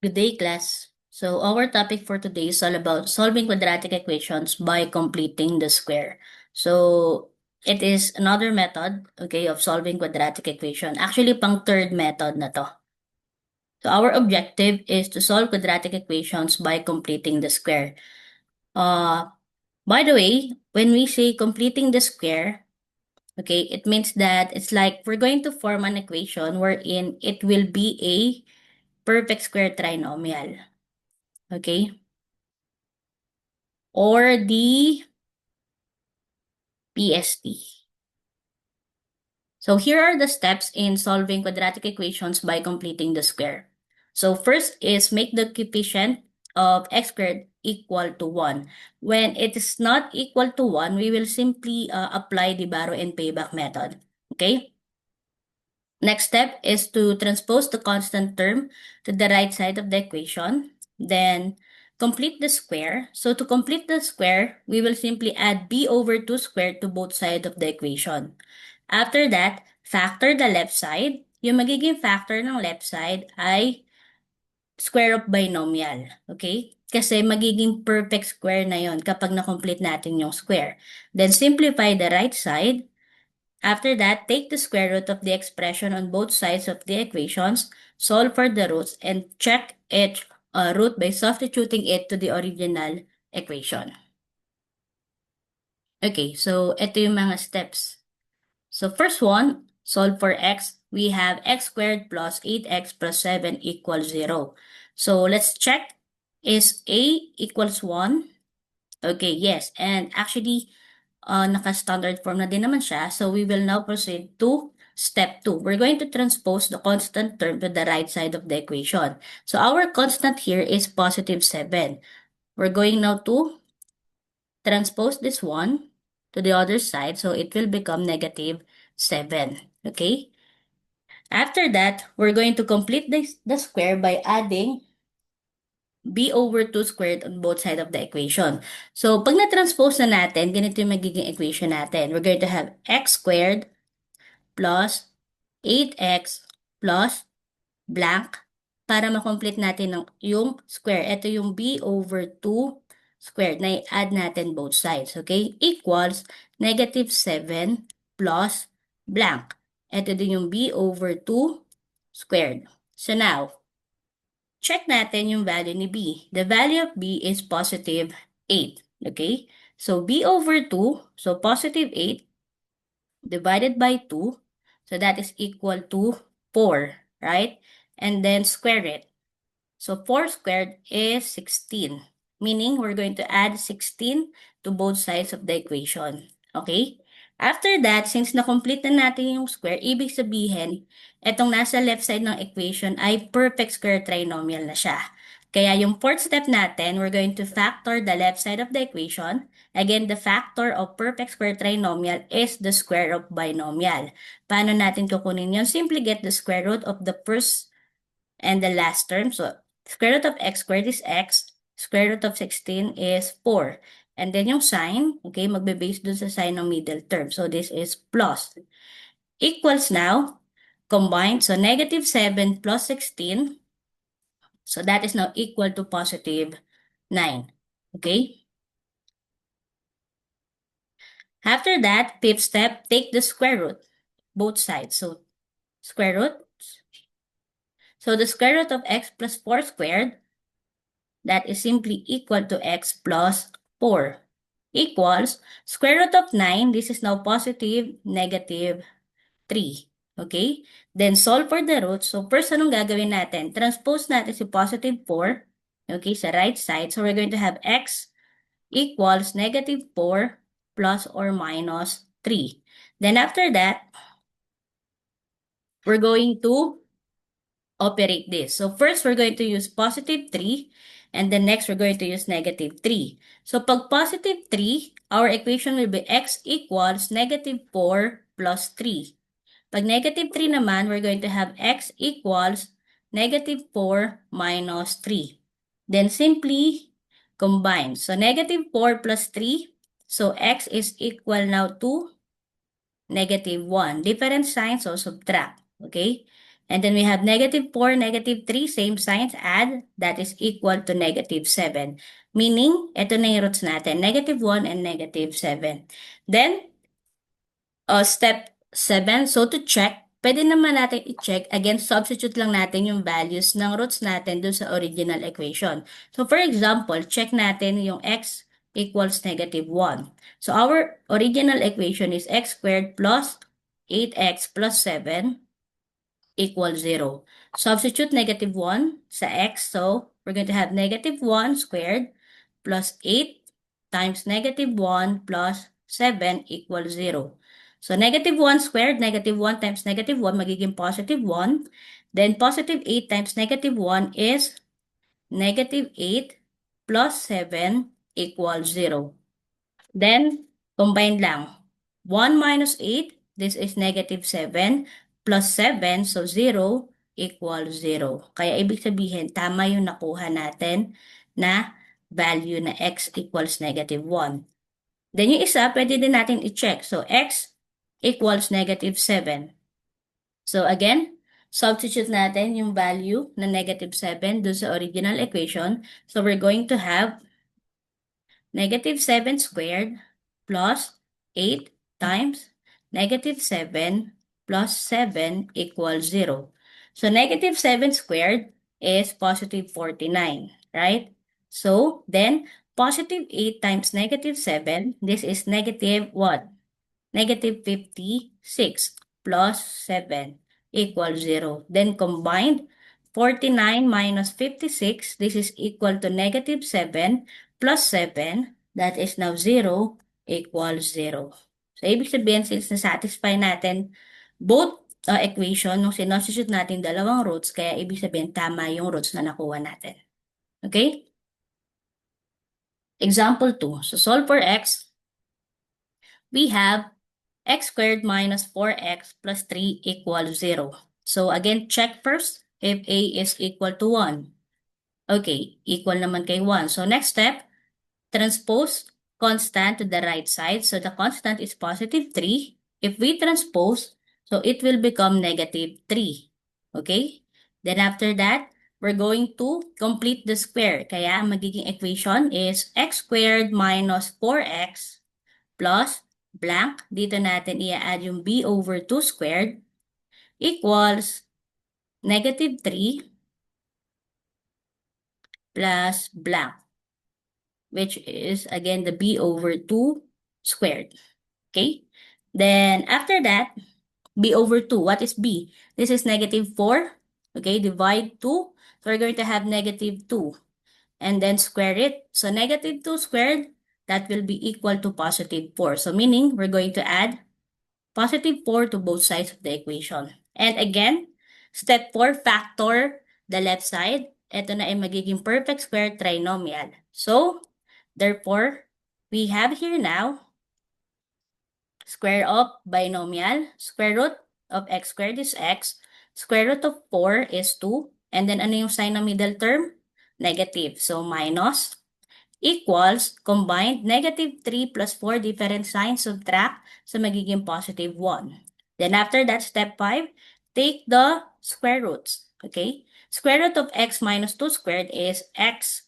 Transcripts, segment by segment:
Good day, class. So our topic for today is all about solving quadratic equations by completing the square. So it is another method, okay, of solving quadratic equation. Actually, pang third method na to. So our objective is to solve quadratic equations by completing the square. Uh, by the way, when we say completing the square, okay, it means that it's like we're going to form an equation wherein it will be a perfect square trinomial. Okay? Or the PST. So here are the steps in solving quadratic equations by completing the square. So first is make the coefficient of x squared equal to 1. When it is not equal to 1, we will simply apply the borrow and payback method. Okay? Next step is to transpose the constant term to the right side of the equation. Then complete the square. So to complete the square, we will simply add b over 2 squared to both sides of the equation. After that, factor the left side. Yung magiging factor ng left side ay square of binomial. Okay? Kasi magiging perfect square na yon kapag na-complete natin yung square. Then simplify the right side. After that, take the square root of the expression on both sides of the equations, solve for the roots, and check each root by substituting it to the original equation. Okay, so ito yung mga steps. So first one, solve for x. We have x squared plus 8x plus 7 equals 0. So let's check. Is a equals 1? Okay, yes. And actually, naka-standard form na din naman siya. So we will now proceed to step 2. We're going to transpose the constant term to the right side of the equation. So our constant here is positive 7. We're going now to transpose this one to the other side. So it will become negative 7. Okay? After that, we're going to complete the square by adding b over 2 squared on both sides of the equation. So, pag na-transpose na natin, ganito yung magiging equation natin. We're going to have x squared plus 8x plus blank para makomplete natin yung square. Ito yung b over 2 squared na i-add natin both sides. Okay? Equals negative 7 plus blank. Ito din yung b over 2 squared. So now, check natin yung value ni b. The value of b is positive 8. Okay? So b over 2, so positive 8 divided by 2. So that is equal to 4, right? And then square it. So 4 squared is 16, meaning we're going to add 16 to both sides of the equation. Okay? After that, since na-complete na natin yung square, ibig sabihin, etong nasa left side ng equation ay perfect square trinomial na siya. Kaya yung fourth step natin, we're going to factor the left side of the equation. Again, the factor of perfect square trinomial is the square of binomial. Paano natin kukunin yun? Simply get the square root of the first and the last term. So, square root of x squared is x. Square root of 16 is 4. And then yung sign, okay, magbe-base dun sa sign ng middle term. So, this is plus. Equals now, combined. So, negative 7 plus 16. So, that is now equal to positive 9. Okay? After that, fifth step, take the square root, both sides. So, square root. So, the square root of x plus 4 squared, that is simply equal to x plus 4 equals square root of 9. This is now positive, negative 3. Okay? Then solve for the roots. So first, anong gagawin natin? Transpose natin si positive 4. Okay, sa right side. So we're going to have x equals negative 4 plus or minus 3. Then after that, we're going to operate this. So first, we're going to use positive 3, and then next, we're going to use negative 3. So pag positive 3, our equation will be x equals negative 4 plus 3. Pag negative 3 naman, we're going to have x equals negative 4 minus 3. Then simply combine. So negative 4 plus 3, so x is equal now to negative 1. Different signs, so subtract. Okay? And then we have negative 4, negative 3, same signs, add, that is equal to negative 7. Meaning, ito na yung roots natin, negative 1 and negative 7. Then, step 7, so to check, pwede naman natin i-check, again, substitute lang natin yung values ng roots natin dun sa original equation. So for example, check natin yung x equals negative 1. So our original equation is x squared plus 8x plus 7 equals 0. Substitute negative 1 sa x, so we're going to have negative 1 squared plus 8 times negative 1 plus 7 equals 0. So negative 1 squared, negative 1 times negative 1, magiging positive 1. Then positive 8 times negative 1 is negative 8 plus 7 equals 0. Then, combine lang. 1 minus 8, this is negative 7, plus 7, so 0 equals 0. Kaya ibig sabihin, tama yung nakuha natin na value na x equals negative 1. Then yung isa, pwede din natin i-check. So x equals negative 7. So again, substitute natin yung value na negative 7 dun sa original equation. So we're going to have negative 7 squared plus 8 times negative 7 plus 7 equals 0. So negative 7 squared is positive 49, right? So then positive 8 times negative 7, this is negative what? Negative 56 plus 7 equals 0. Then combined, 49 minus 56, this is equal to negative 7 plus 7, that is now 0 equals 0. So, ibig sabihin, since na-satisfy natin both equation, nung sinusubstitute natin dalawang roots, kaya ibig sabihin, tama yung roots na nakuha natin. Okay? Example 2. So, solve for x. We have x squared minus 4x plus 3 equals 0. So again, check first if a is equal to 1. Okay, equal naman kay 1. So next step, transpose constant to the right side. So the constant is positive 3. If we transpose, so it will become negative 3. Okay? Then after that, we're going to complete the square. Kaya ang magiging equation is x squared minus 4x plus blank, dito natin i-add yung b over 2 squared equals negative 3 plus blank, which is again the b over 2 squared. Okay? Then after that, b over 2, what is b? This is negative 4. Okay, divide 2. So we're going to have negative 2. And then square it. So negative 2 squared, that will be equal to positive 4. So meaning, we're going to add positive 4 to both sides of the equation. And again, step 4, factor the left side. Ito na ay magiging perfect square trinomial. So, therefore, we have here now square of binomial. Square root of x squared is x. Square root of 4 is 2. And then ano yung sign ng middle term? Negative. So, minus equals combined negative 3 plus 4 different signs, subtract, so magiging positive 1. Then after that, step 5, take the square roots. Okay? Square root of x minus 2 squared is x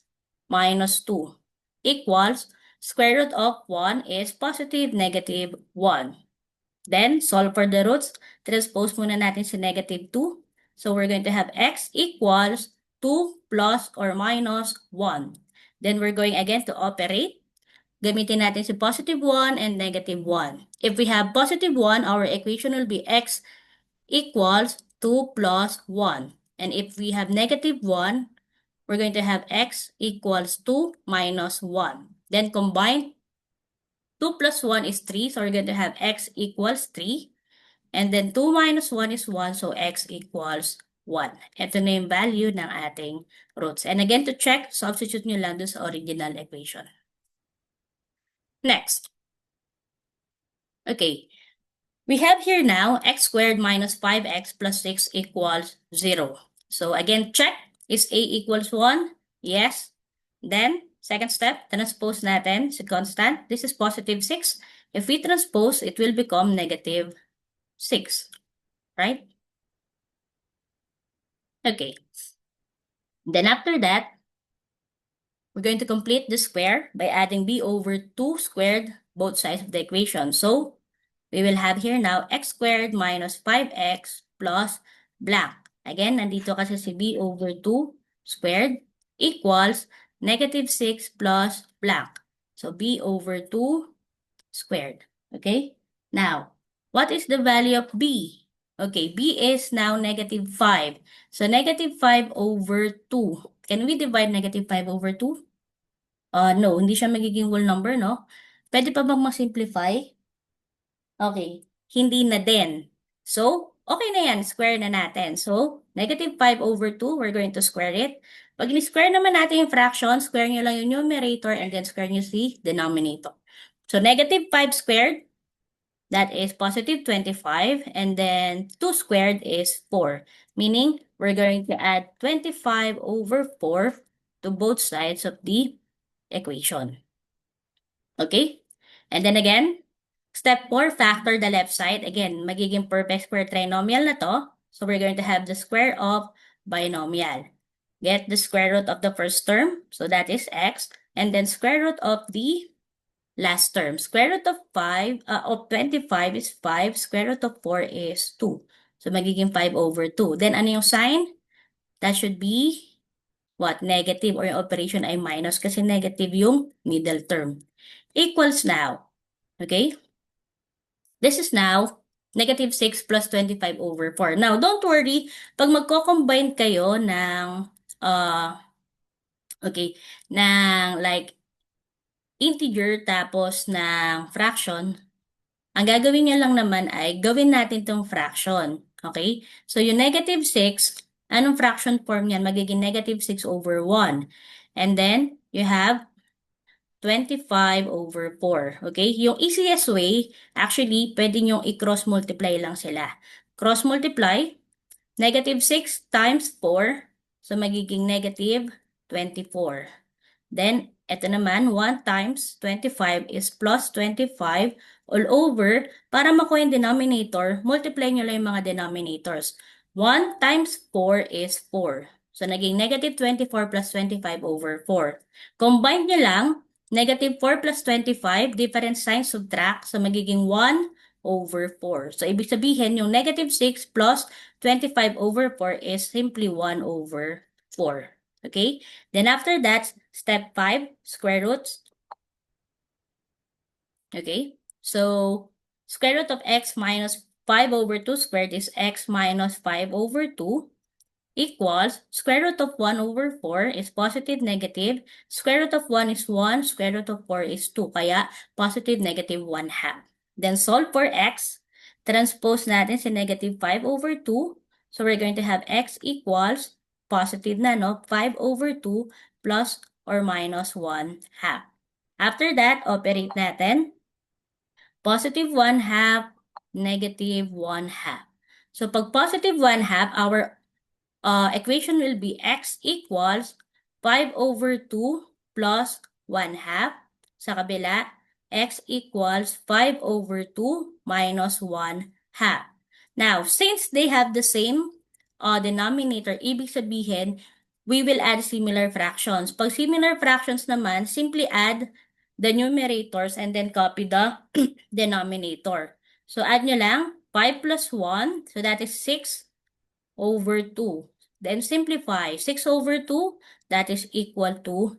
minus 2 equals square root of 1 is positive negative 1. Then, solve for the roots. Transpose muna natin si negative 2. So, we're going to have x equals 2 plus or minus 1. Then we're going again to operate. Gamitin natin si positive 1 and negative 1. If we have positive 1, our equation will be x equals 2 plus 1. And if we have negative 1, we're going to have x equals 2 minus 1. Then combine, 2 plus 1 is 3, so we're going to have x equals 3. And then 2 minus 1 is 1, so x equals 1. Ito na yung value ng ating roots. And again, to check, substitute nyo lang dun sa original equation. Next. Okay. We have here now x squared minus 5x plus 6 equals 0. So again, check. Is a equals 1? Yes. Then, second step, transpose natin si constant. This is positive 6. If we transpose, it will become negative 6. Right? Okay. Then after that, we're going to complete the square by adding b over 2 squared both sides of the equation. So we will have here now x squared minus 5x plus blank. Again, nandito kasi si b over 2 squared equals negative 6 plus blank. So b over 2 squared. Okay? Now, what is the value of b? Okay, b is now negative 5. So negative 5 over 2. Can we divide negative 5 over 2? No, hindi siya magiging whole number, no? Pwede pa bang ma-simplify? Okay, hindi na din. So, okay na yan, square na natin. So, negative 5 over 2, we're going to square it. Pag ni-square naman natin yung fraction, square nyo lang yung numerator and then square nyo si denominator. So, negative 5 squared, that is positive 25, and then 2 squared is 4, meaning we're going to add 25 over 4 to both sides of the equation. Okay? And then again, step 4, factor the left side. Again, magiging perfect square trinomial na to. So we're going to have the square of binomial. Get the square root of the first term. So that is x. And then square root of the last term. Square root of 25 is 5. Square root of 4 is 2. So magiging 5 over 2. Then ano yung sign? That should be what? Negative, or yung operation ay minus kasi negative yung middle term. Equals now. Okay? This is now negative 6 plus 25 over 4. Now, don't worry, pag magko-combine kayo ng, okay, ng like integer tapos ng fraction, ang gagawin nyo lang naman ay gawin natin tong fraction. Okay? So, yung negative 6, anong fraction form yan? Magiging negative 6 over 1. And then, you have 25 over 4. Okay? Yung easiest way, actually, pwede nyo i-cross multiply lang sila. Cross multiply, negative 6 times 4, so magiging negative 24. Then, ito naman, 1 times 25 is plus 25 all over. Para makuha yung denominator, multiply nyo lang yung mga denominators. 1 times 4 is 4. So, naging negative 24 plus 25 over 4. Combine nyo lang, negative 4 plus 25, different signs, subtract. So, magiging 1 over 4. So, ibig sabihin, yung negative 6 plus 25 over 4 is simply 1 over 4. Okay? Then after that, step 5, square roots. Okay? So, square root of x minus 5 over 2 squared is x minus 5 over 2 equals square root of 1 over 4 is positive negative. Square root of 1 is 1. Square root of 4 is 2. Kaya, positive negative 1 half. Then solve for x. Transpose natin si negative 5 over 2. So, we're going to have x equals positive na, no? 5 over 2 plus or minus 1 half. After that, operate natin. Positive 1 half, negative 1 half. So, pag positive 1 half, our equation will be x equals 5 over 2 plus 1 half. Sa kabila, x equals 5 over 2 minus 1 half. Now, since they have the same denominator, ibig sabihin, we will add similar fractions. Pag similar fractions naman, simply add the numerators and then copy the denominator. So, add nyo lang 5 plus 1, so that is 6 over 2. Then simplify. 6 over 2, that is equal to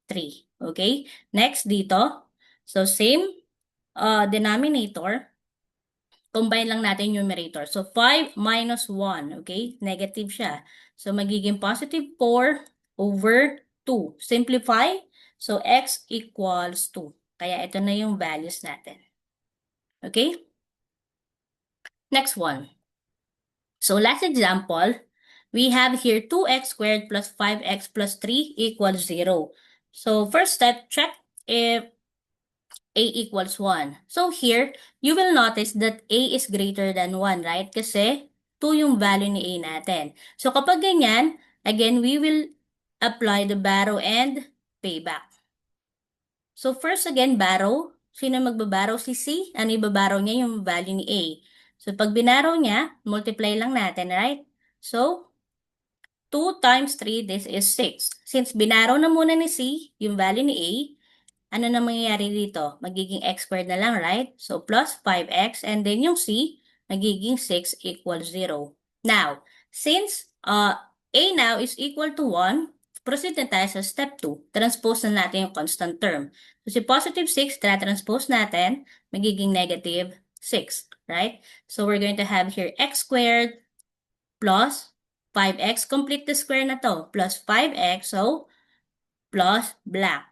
3. Okay? Next dito. So, same denominator. Combine lang natin yung numerator. So, 5 minus 1. Okay? Negative siya. So, magiging positive 4 over 2. Simplify. So, x equals 2. Kaya ito na yung values natin. Okay? Next one. So, last example. We have here 2x squared plus 5x plus 3 equals 0. So, first step, check if a equals 1. So, here, you will notice that a is greater than 1, right? Kasi 2 yung value ni a natin. So, kapag ganyan, again, we will apply the borrow and payback. So, first again, borrow. Sino magbabarrow? Si C. Ano ibabaraw niya? Yung value ni a. So, pag binarrow niya, multiply lang natin, right? So, 2 times 3, this is 6. Since binaro na muna ni C, yung value ni A, ano na mangyayari dito? Magiging x squared na lang, right? So, plus 5x, and then yung C, magiging 6 equals 0. Now, since A now is equal to 1, proceed na tayo sa step 2. Transpose na natin yung constant term. So, si positive 6, transpose natin, magiging negative 6, right? So, we're going to have here x squared plus 5x. Complete the square na to. Plus 5x, so plus blank.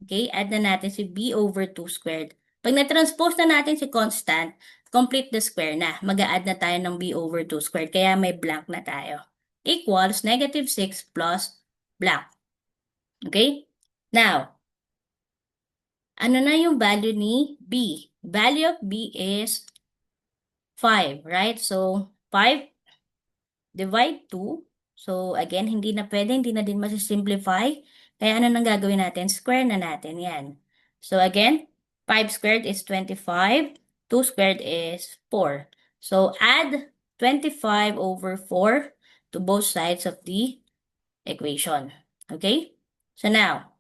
Okay, add na natin si b over 2 squared. Pag na-transpose na natin si constant, complete the square na. Mag-a-add na tayo ng b over 2 squared, kaya may blank na tayo. Equals negative 6 plus blank. Okay? Now, ano na yung value ni b? Value of b is 5, right? So, 5 divide 2. So, again, hindi na pwede, hindi na din masisimplify. Kaya ano nang gagawin natin? Square na natin yan. So, again, 5 squared is 25. 2 squared is 4. So, add 25 over 4 to both sides of the equation. Okay? So, now,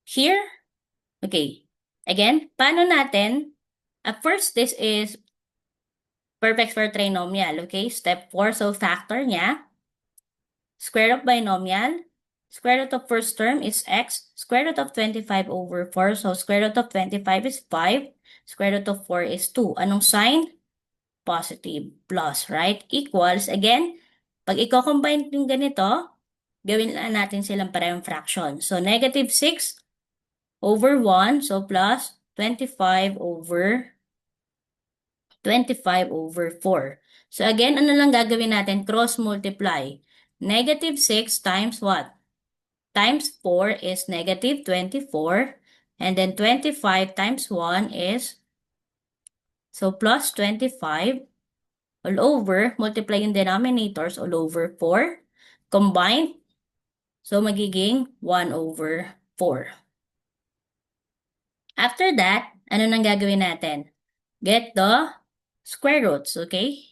here, okay. Again, paano natin? At first, this is perfect square trinomial. Okay? Step 4, so factor niya. Square root of binomial. Square root of first term is x. Square root of 25 over 4. So, square root of 25 is 5. Square root of 4 is 2. Anong sign? Positive. Plus, right? Equals. Again, pag i-combine yung ganito, gawin lang natin silang parehong fraction. So, negative 6 over 1. So, plus 25 over 4. So, again, ano lang gagawin natin? Cross multiply. Negative 6 times what? Times 4 is negative 24. And then 25 times 1 is, so plus 25 all over, multiply yung denominators all over 4. Combined, so magiging 1 over 4. After that, ano nang gagawin natin? Get the square roots, okay?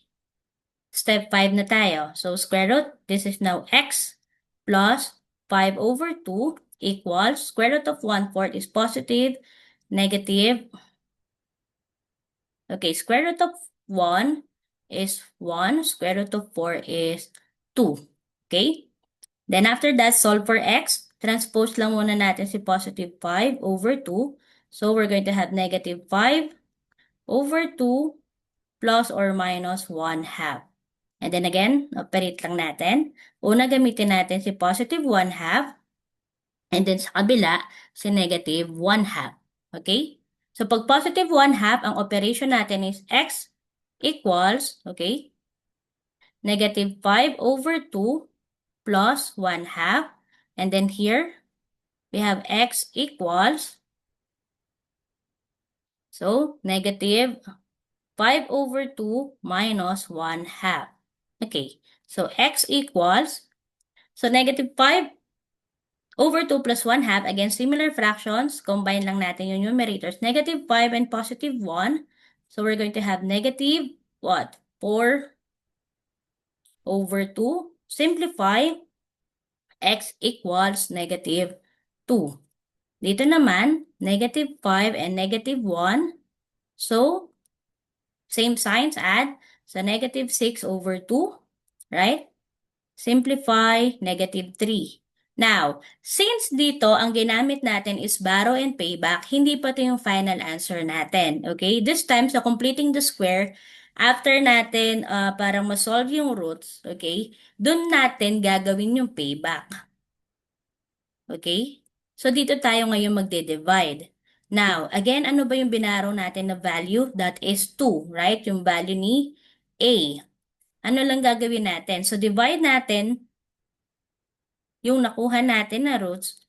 Step 5 na tayo. So, square root, this is now x plus 5 over 2 equals square root of 1/4 is positive, negative. Okay, square root of 1 is 1, square root of 4 is 2. Okay? Then after that, solve for x. Transpose lang muna natin si positive 5 over 2. So, we're going to have negative 5 over 2 plus or minus 1/2. And then again, operate lang natin. Una, gamitin natin si positive 1/2. And then sa kabila, si negative 1/2. Okay? So pag positive 1/2, ang operation natin is x equals, okay, negative 5 over 2 plus 1/2. And then here, we have x equals, so negative 5 over 2 minus 1/2. Okay, so x equals, so negative 5 over 2 plus 1/2, again, similar fractions, combine lang natin yung numerators, negative 5 and positive 1. So we're going to have negative, what? 4 over 2. Simplify, x equals negative 2. Dito naman, negative 5 and negative 1. So, same signs, add. So, negative 6 over 2, right? Simplify, negative 3. Now, since dito ang ginamit natin is borrow and payback, hindi pa ito yung final answer natin. Okay? This time, sa completing the square, after natin parang ma-solve yung roots, okay, dun natin gagawin yung payback. Okay? So, dito tayo ngayon magde-divide. Now, again, ano ba yung binaro natin na value? That is 2, right? Yung value ni A. Ano lang gagawin natin? So, divide natin yung nakuha natin na roots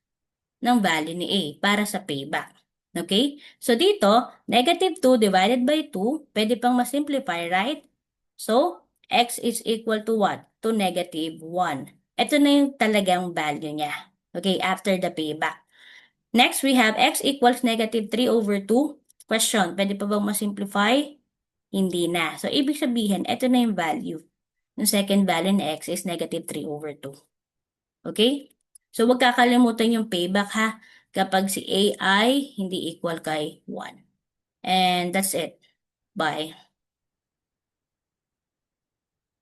ng value ni A para sa payback. Okay? So, dito, negative 2 divided by 2, pwede pang masimplify, right? So, x is equal to what? To negative 1. Ito na yung talagang value niya. Okay, after the payback. Next, we have x equals negative 3 over 2. Question, pwede pa bang masimplify? Hindi na. So, ibig sabihin, ito na yung value yung second value ni x is negative 3 over 2. Okay? So, wag kakalimutan yung payback ha, kapag si a ay hindi equal kay 1. And that's it. Bye.